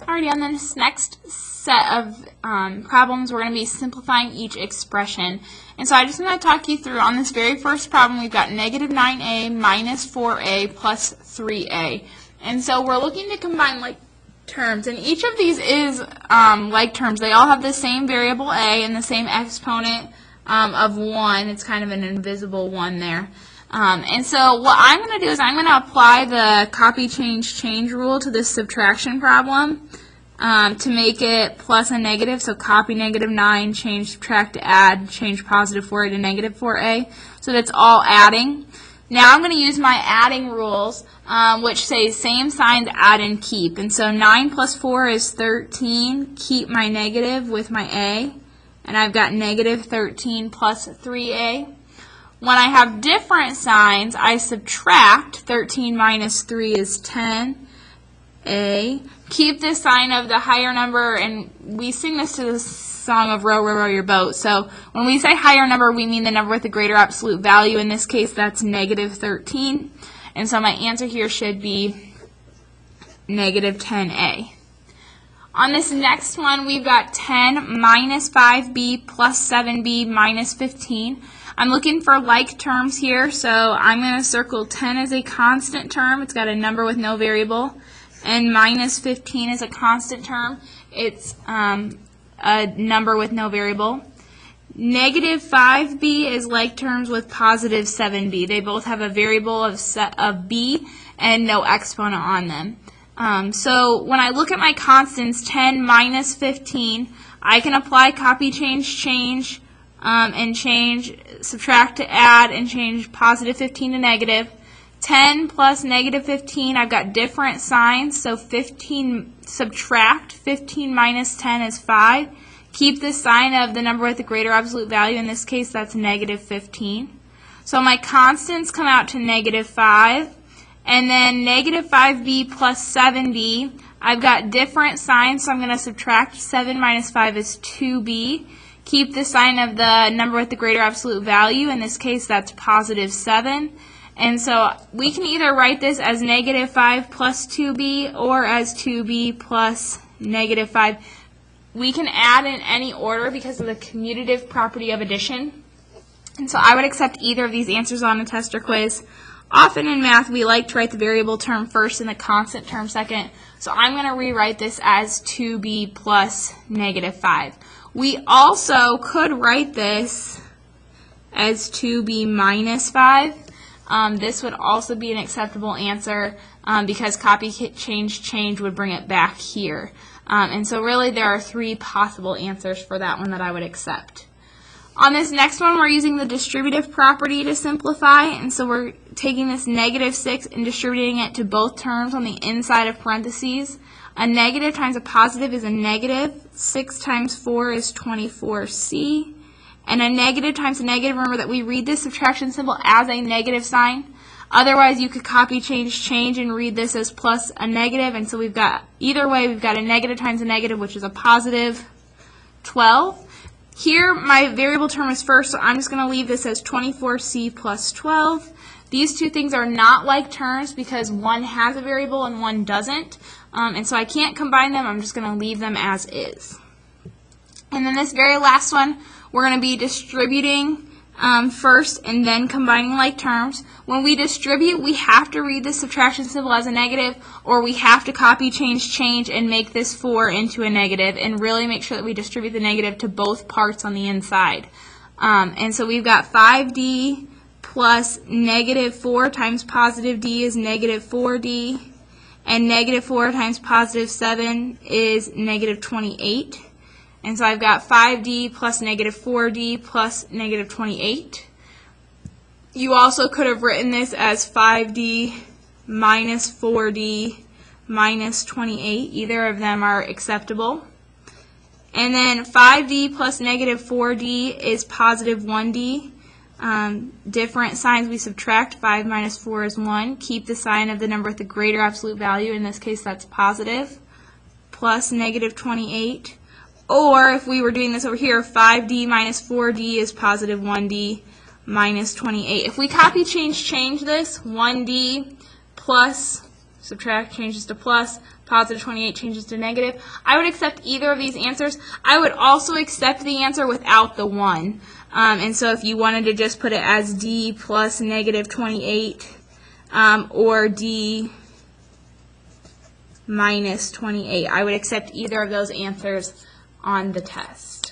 Alrighty, on this next set of problems, we're going to be simplifying each expression. And so I just want to talk you through, on this very first problem, we've got negative 9a minus 4a plus 3a. And so we're looking to combine like terms. And each of these is like terms. They all have the same variable a and the same exponent of 1. It's kind of an invisible 1 there. And so what I'm going to do is I'm going to apply the copy, change rule to this subtraction problem to make it plus and negative. So copy negative 9, change, subtract to add, change positive 4a to negative 4a. So that's all adding. Now I'm going to use my adding rules, which say same signs, add and keep. And so 9 plus 4 is 13. Keep my negative with my a. And I've got negative 13 plus 3a. When I have different signs, I subtract. 13 minus 3 is 10a. Keep the sign of the higher number, and we sing this to the song of Row, Row, Row Your Boat. So when we say higher number, we mean the number with the greater absolute value. In this case, that's negative 13. And so my answer here should be negative 10a. On this next one, we've got 10 minus 5b plus 7b minus 15. I'm looking for like terms here, so I'm going to circle 10 as a constant term. It's got a number with no variable. And minus 15 is a constant term. It's a number with no variable. Negative 5b is like terms with positive 7b. They both have a variable of b and no exponent on them. So when I look at my constants, 10 minus 15, I can apply copy, change, and change, subtract to add, and change positive 15 to negative. 10 plus negative 15, I've got different signs, so 15, subtract, 15 minus 10 is 5. Keep the sign of the number with the greater absolute value. In this case, that's negative 15. So my constants come out to negative 5. And then negative 5b plus 7b, I've got different signs, so I'm going to subtract. 7 minus 5 is 2b. Keep the sign of the number with the greater absolute value. In this case, that's positive 7. And so we can either write this as negative 5 plus 2b or as 2b plus negative 5. We can add in any order because of the commutative property of addition. And so I would accept either of these answers on a test or quiz. Often in math, we like to write the variable term first and the constant term second. So I'm going to rewrite this as 2b plus negative 5. We also could write this as 2b minus 5. This would also be an acceptable answer because copy, change would bring it back here. And so really there are 3 possible answers for that one that I would accept. On this next one, we're using the distributive property to simplify, and so we're taking this negative 6 and distributing it to both terms on the inside of parentheses. A negative times a positive is a negative. 6 times 4 is 24c. And a negative times a negative, remember that we read this subtraction symbol as a negative sign. Otherwise, you could copy, change, and read this as plus a negative. And so we've got, either way, we've got a negative times a negative, which is a positive 12. Here, my variable term is first, so I'm just going to leave this as 24c plus 12. These two things are not like terms because one has a variable and one doesn't. And so I can't combine them. I'm just going to leave them as is. And then this very last one, we're going to be distributing first and then combining like terms. When we distribute, we have to read the subtraction symbol as a negative, or we have to copy, change, and make this 4 into a negative, and really make sure that we distribute the negative to both parts on the inside. And so we've got 5d plus negative 4 times positive d is negative 4d, and negative 4 times positive 7 is negative 28. And so I've got 5d plus negative 4d plus negative 28. You also could have written this as 5d minus 4d minus 28. Either of them are acceptable. And then 5d plus negative 4d is positive 1d. Different signs we subtract. 5 minus 4 is 1. Keep the sign of the number with the greater absolute value. In this case, that's positive. Plus negative 28. Or if we were doing this over here, 5d minus 4d is positive 1d minus 28. If we copy, change this, 1d plus subtract changes to plus, positive 28 changes to negative. I would accept either of these answers. I would also accept the answer without the 1. And so if you wanted to just put it as D plus negative 28 or D minus 28, I would accept either of those answers on the test.